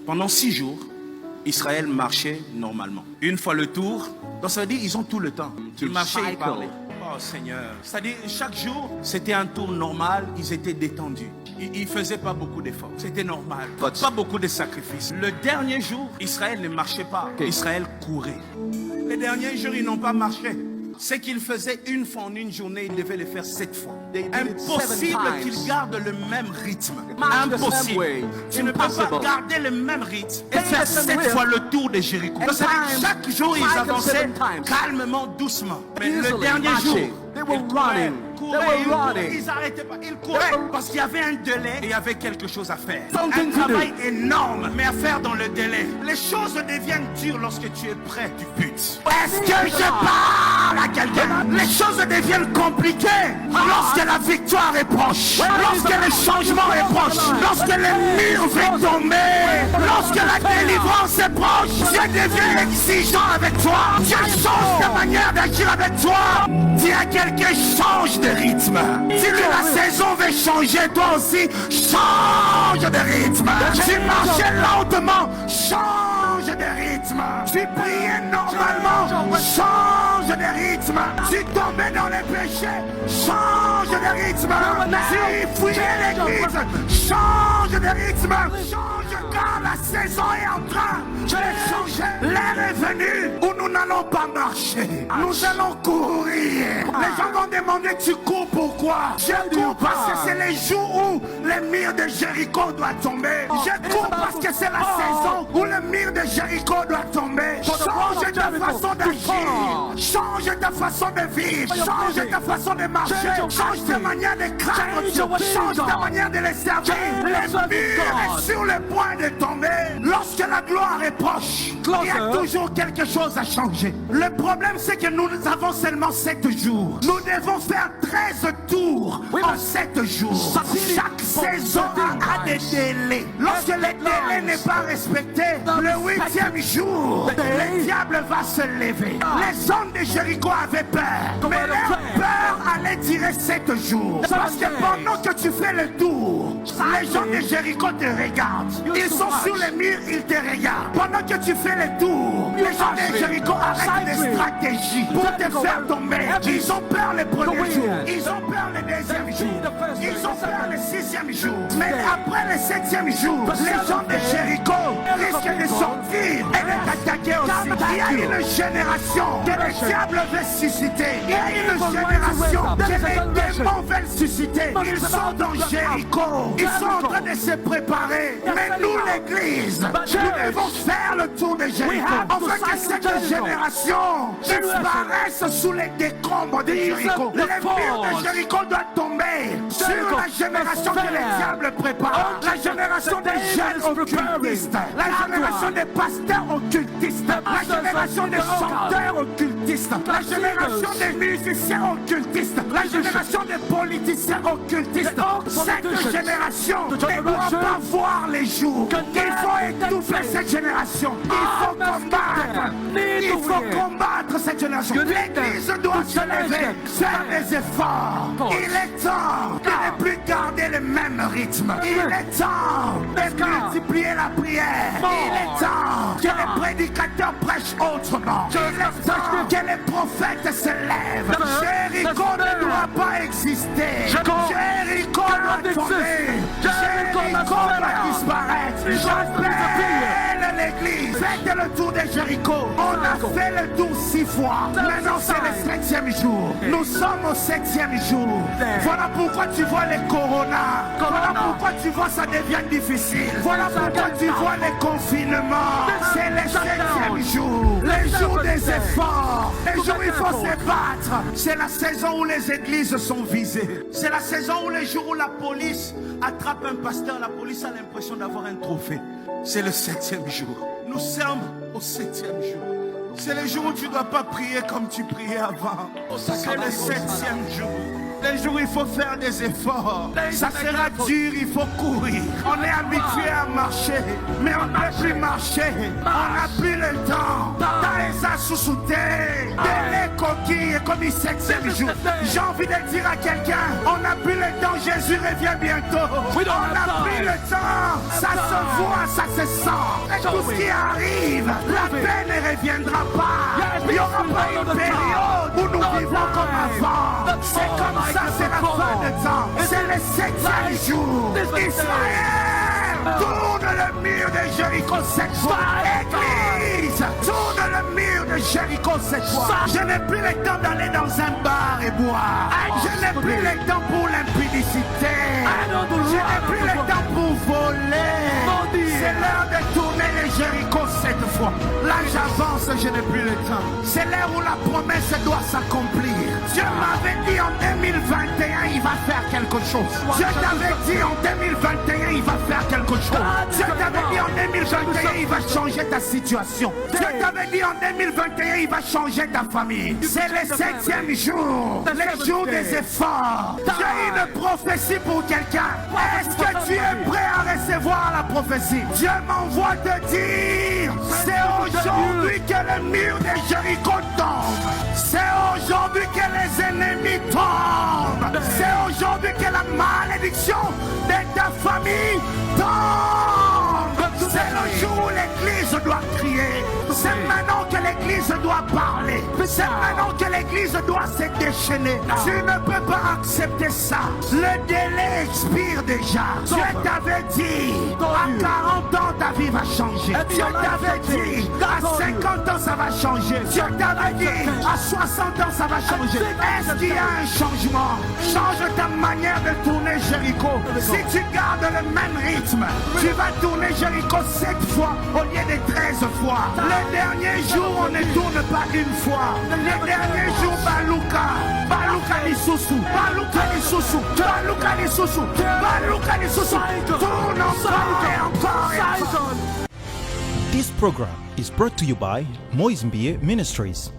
Pendant 6 jours, Israël marchait normalement. Une fois le tour, donc ça veut dire qu'ils ont tout le temps. Ils marchaient, ils parlaient. Oh Seigneur. C'est-à-dire chaque jour, c'était un tour normal, ils étaient détendus. Ils ne faisaient pas beaucoup d'efforts. C'était normal. Pas beaucoup de sacrifices. Le dernier jour, Israël ne marchait pas. Israël courait. Les derniers jours, ils n'ont pas marché. Ce qu'ils faisaient une fois en une journée, ils devaient le faire 7 fois. Impossible qu'ils gardent le même rythme. Impossible. Tu ne peux pas garder le même rythme et faire 7 fois le tour de Jéricho. Chaque jour, ils avançaient calmement, doucement. Mais le dernier jour, ils n'arrêtaient pas, ils couraient parce qu'il y avait un délai et il y avait quelque chose à faire. Un travail énorme, mais à faire dans le délai. Les choses deviennent dures lorsque tu es prêt, tu butes. Est-ce que je parle à quelqu'un? Les choses deviennent compliquées lorsque la victoire est proche, lorsque le changement est proche, lorsque le mur va tomber, lorsque la délivrance est proche. Dieu devient exigeant avec toi. Dieu change de manière d'agir avec toi. Dis à quelqu'un, change de rythme. Dis-lui, la saison va changer, toi aussi, change de rythme. Tu marchais lentement, change de rythme. Tu priais normalement, change de rythme. Tu tombais dans les péchés, change de rythme. Tu fouillais l'église, change de rythme. Change car la saison est en train de changer. L'heure est venue où nous n'allons pas marcher, nous allons courir. Les gens vont demander, tu cours pourquoi? Je cours parce que c'est les jours où le mur de Jéricho doit tomber. Je cours parce que c'est la saison où le mur de Jéricho doit tomber. Change ta façon d'agir, change ta façon de vivre, change ta façon de marcher, change ta manière de craindre Dieu, change ta manière de les servir. Le mur est sur le point de tomber. Lorsque la gloire est proche, il y a toujours quelque chose à changer. Le problème, c'est que nous avons seulement 7 jours. Nous devons faire 13 tours en 7 jours. Chaque saison a des délais. Lorsque le délai n'est pas respecté, le 8e jour, le diable va se lever. Les hommes de Jéricho avaient peur, mais leur peur allait durer 7 jours. Parce que pendant que tu fais le tour, les gens de Jéricho te regardent. Ils sont sur les murs, ils te regardent. Pendant que tu fais le tour, les gens de Jéricho arrêtent des stratégies pour te faire tomber. Ils ont peur le premier jour, ils ont peur le deuxième jour, ils ont peur le 6e jour. Mais après le 7e jour, les gens de Jéricho risquent de sortir et de t'attaquer aussi. Il y a une génération que le diable veut susciter. Il y a une génération que les démons veulent susciter. Ils sont dans Jéricho, ils sont en train de se préparer. Mais nous, l'église, nous devons faire le tour de Jéricho. Afin que cette génération disparaisse sous les décombres de Jéricho. Le mur de Jéricho doit tomber sur la génération que le diable prépare. La génération des jeunes occultistes, la génération des pasteurs occultistes, la génération des chanteurs occultistes, la génération des musiciens occultistes, la génération des politiciens occultistes. Cette génération ne doit pas voir les jours. Il faut étouffer cette génération. Il faut combattre. Il faut combattre cette génération. L'église doit se lever, faire des efforts. Il est temps de ne plus garder le même rythme. Il est temps de multiplier la prière. Il est temps que les prédicateurs prêchent autrement. Il est temps que les prophètes se lèvent. Jéricho ne doit pas exister. Jéricho doit tomber. Jéricho doit disparaître. J'appelle l'église. Faites le tour de Jéricho. On a fait le tour 6 fois. Maintenant c'est le 7e jour. Nous sommes au 7e jour. Voilà pourquoi tu vois les coronas. Voilà pourquoi tu vois ça devient difficile. Voilà pourquoi tu vois les confinements. C'est le 7e jour. Les jours des efforts. Les jours où il faut se battre. C'est la saison où les églises sont visées. C'est la saison où les jours où la police attrape un pasteur, la police a l'impression d'avoir un trophée. C'est le 7e jour. Nous sommes au 7e jour. C'est le jour où tu ne dois pas prier comme tu priais avant. C'est le 7e jour. Les jours où il faut faire des efforts. Ça sera dur, il faut courir. On est habitué habitués à marcher, mais on ne peut plus marcher. On n'a plus le temps. Taïsa sous-souté, délai coquille comme il 7e jour. J'ai envie de dire à quelqu'un, on n'a plus le temps, Jésus revient bientôt. On n'a plus le temps, ça se voit, ça se sent. Et tout ce qui arrive, la paix ne reviendra pas. Il n'y aura pas une période où nous vivons comme avant. C'est comme ça, c'est la fin de temps. C'est le 7e jour. Israël, tourne le mur de Jéricho cette fois. Église, tourne le mur de Jéricho cette fois. Je n'ai plus le temps d'aller dans un bar et boire. Je n'ai plus le temps pour l'impudicité. Je n'ai plus le temps pour voler. C'est l'heure de tourner les Jéricho cette fois. Là j'avance, je n'ai plus le temps. C'est l'heure où la promesse doit s'accomplir. Dieu m'avait dit en 2021 il va faire quelque chose. Dieu t'avait dit en 2021 il va faire quelque chose. Dieu t'avait dit en 2021 il va changer ta situation. Dieu t'avait dit en 2021 il va changer ta famille. C'est le 7e jour, le jour des efforts. J'ai une prophétie pour quelqu'un. Est-ce que tu es prêt à recevoir la prophétie? Dieu m'envoie te dire, c'est aujourd'hui que le mur de Jéricho tombe. C'est aujourd'hui que les ennemis tombent. C'est aujourd'hui que la malédiction de ta famille tombe. C'est le jour où l'église doit crier. C'est maintenant que l'église doit parler. C'est maintenant que l'église doit se déchaîner. Tu ne peux pas accepter ça. Le délai expire déjà. Dieu t'avait dit, à 40 ans ta vie va changer. Dieu t'avait dit, à 50 ans ça va changer. Dieu t'avait dit, à 60 ans ça va changer. Est-ce qu'il y a un changement? Change ta manière de tourner Jéricho. Si tu gardes le même rythme, tu vas tourner Jéricho 7 fois au lieu de 13 fois. Le dernier jour, on ne tourne pas une fois. Le dernier jour, Balouka Lissousou, tourne encore et encore et encore. This program is brought to you by Moisembier Ministries.